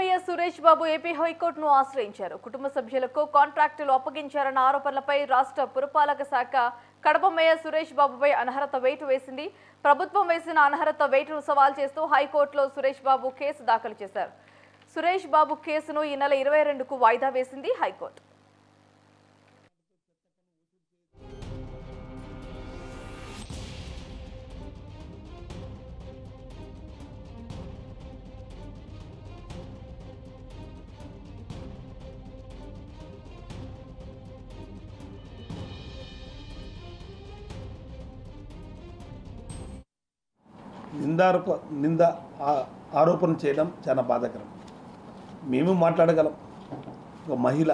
Mayor Suresh Babu AP హైకోర్టును ఆశ్రయించారు. కుటుంబ సభ్యులకు కాంట్రాక్టులు అప్పగించారన్న ఆరోపణలపై రాష్ట్ర పురపాలక శాఖ కడప మేయర్ సురేష్ బాబుపై అనర్హత వేటు వేసింది. ప్రభుత్వం వేసిన అనర్హత వేటును సవాల్ చేస్తూ హైకోర్టులో సురేష్ బాబు కేసు దాఖలు చేశారు. సురేష్ బాబు కేసును ఈ నెల 22కు వాయిదా వేసింది హైకోర్టు. నింద ఆరోపణ చేయడం చాలా బాధాకరం. మేము మాట్లాడగలం. ఒక మహిళ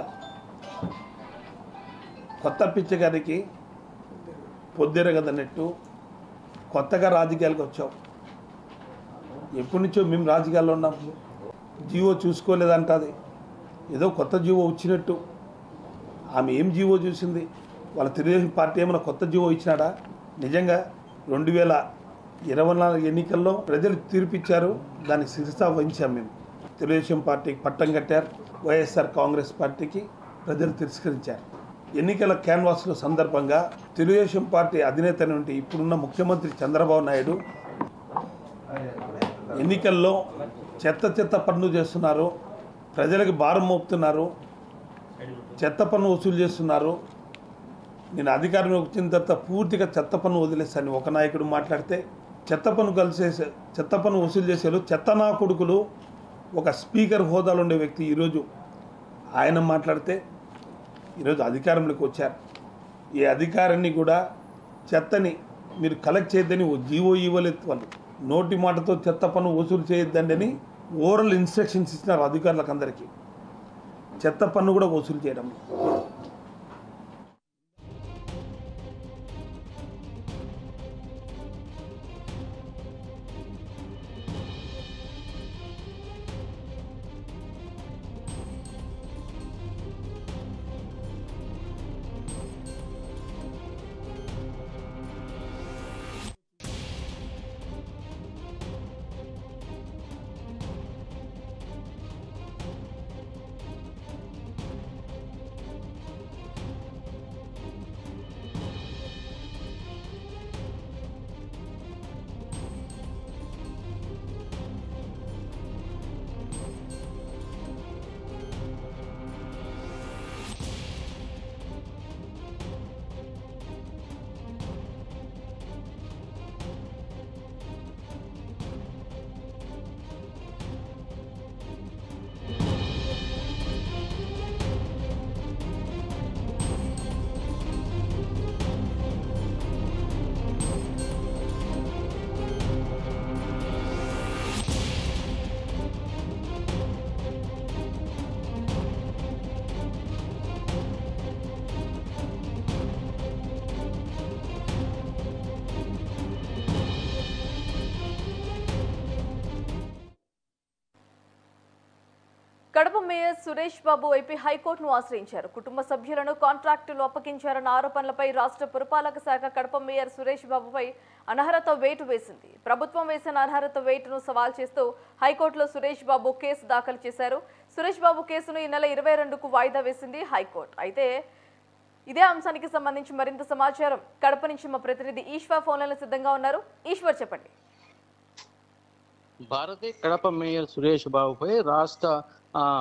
కొత్త పిచ్చగారికి పొద్దురగదన్నట్టు కొత్తగా రాజకీయాలకు వచ్చాం. ఎప్పటి నుంచో మేము రాజకీయాల్లో ఉన్నాం. జీవో చూసుకోలేదంటది. ఏదో కొత్త జీవో వచ్చినట్టు. ఆమె ఏం జీవో చూసింది? వాళ్ళ తెలుగుదేశం పార్టీ ఏమైనా కొత్త జీవో ఇచ్చినాడా? నిజంగా 2024 ఎన్నికల్లో ప్రజలు తీర్పిచ్చారు. దానికి శిరసా వహించాం. మేము తెలుగుదేశం పార్టీకి పట్టం కట్టారు. వైఎస్ఆర్ కాంగ్రెస్ పార్టీకి ప్రజలు తిరస్కరించారు. ఎన్నికల క్యాన్వాస్లో సందర్భంగా తెలుగుదేశం పార్టీ అధినేత నుండి ఇప్పుడున్న ముఖ్యమంత్రి చంద్రబాబు నాయుడు ఎన్నికల్లో చెత్త పన్ను చేస్తున్నారు, ప్రజలకు భారం మోపుతున్నారు, చెత్త పన్ను వసూలు చేస్తున్నారు. నేను అధికారంలో వచ్చిన తర్వాత పూర్తిగా చెత్త పన్ను వదిలేస్తాను ఒక నాయకుడు మాట్లాడితే, చెత్త పన్ను వసూలు చేసేలు చెత్త నా కొడుకులు ఒక స్పీకర్ హోదాలో ఉండే వ్యక్తి ఈరోజు ఆయన మాట్లాడితే ఈరోజు అధికారంలోకి వచ్చారు. ఈ అధికారాన్ని కూడా చెత్తని మీరు కలెక్ట్ చేయొద్దని జీవో ఇవ్వలేదు. వాళ్ళు నోటి మాటతో చెత్త పన్ను వసూలు చేయొద్దండి అని ఓరల్ ఇన్స్ట్రక్షన్స్ ఇచ్చినారు అధికారులకు అందరికీ. చెత్త పన్ను కూడా వసూలు చేయడం. కడప మేయర్ సురేష్ బాబు ఏపీ హైకోర్టును ఆశ్రయించారు. కుటుంబ సభ్యులను కాంట్రాక్టులు అప్పగించారన్న ఆరోపణలపై రాష్ట్ర పురపాలక శాఖ కడప మేయర్ సురేష్ బాబుపై అనర్హత వేటు వేసింది. ప్రభుత్వం వేసిన అనర్హత వేటును సవాల్ చేస్తూ హైకోర్టులో సురేష్ బాబు కేసు దాఖలు చేశారు. సురేష్ బాబు కేసును ఈ నెల 22కు వాయిదా వేసింది హైకోర్టు. అయితే ఇదే అంశానికి సంబంధించి మరింత సమాచారం కడప నుంచి మా ప్రతినిధి ఈశ్వర్ ఫోన్లలో సిద్ధంగా ఉన్నారు. ఈశ్వర్, చెప్పండి. భారతీయ కడప మేయర్ సురేష్ బాబుపై రాష్ట్ర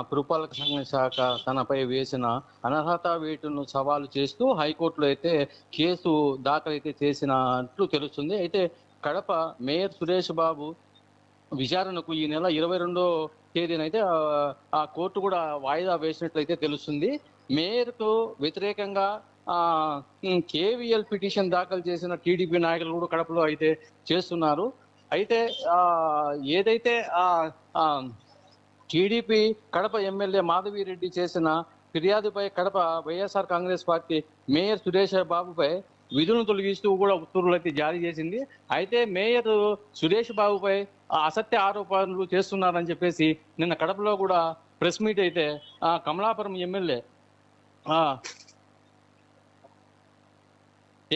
పురపాలక శాఖ తనపై వేసిన అనర్హత వేటును సవాలు చేస్తూ హైకోర్టులో అయితే కేసు దాఖలైతే చేసినట్లు తెలుస్తుంది. అయితే కడప మేయర్ సురేష్ బాబు విచారణకు ఈ నెల 22వ తేదీనైతే ఆ కోర్టు కూడా వాయిదా వేసినట్లయితే తెలుస్తుంది. మేయర్కు వ్యతిరేకంగా కేవీఎల్ పిటిషన్ దాఖలు చేసిన టీడీపీ నాయకులు కూడా కడపలో అయితే చేస్తున్నారు. అయితే ఏదైతే టీడీపీ కడప ఎమ్మెల్యే మాధవిరెడ్డి చేసిన ఫిర్యాదుపై కడప వైఎస్ఆర్ కాంగ్రెస్ పార్టీ మేయర్ సురేష్ బాబుపై విధులను తొలగిస్తూ కూడా ఉత్తర్వులు అయితే జారీ చేసింది. అయితే మేయర్ సురేష్ బాబుపై అసత్య ఆరోపణలు చేస్తున్నారని చెప్పేసి నిన్న కడపలో కూడా ప్రెస్ మీట్ అయితే కమలాపురం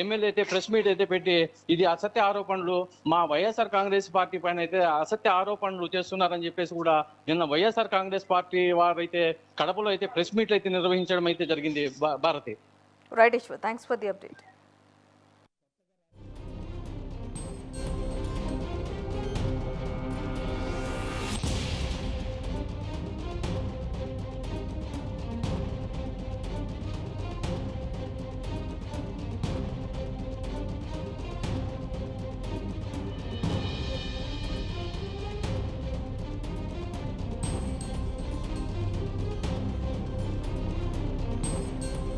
ఎమ్మెల్యే అయితే ప్రెస్ మీట్ అయితే పెట్టి ఇది అసత్య ఆరోపణలు, మా వైఎస్ఆర్ కాంగ్రెస్ పార్టీ పైన అయితే అసత్య ఆరోపణలు చేస్తున్నారని చెప్పేసి కూడా నిన్న వైఎస్ఆర్ కాంగ్రెస్ పార్టీ వారైతే కడపలో అయితే ప్రెస్ మీట్లు అయితే నిర్వహించడం అయితే జరిగింది Bharati. Right Eshwar, thanks for the update.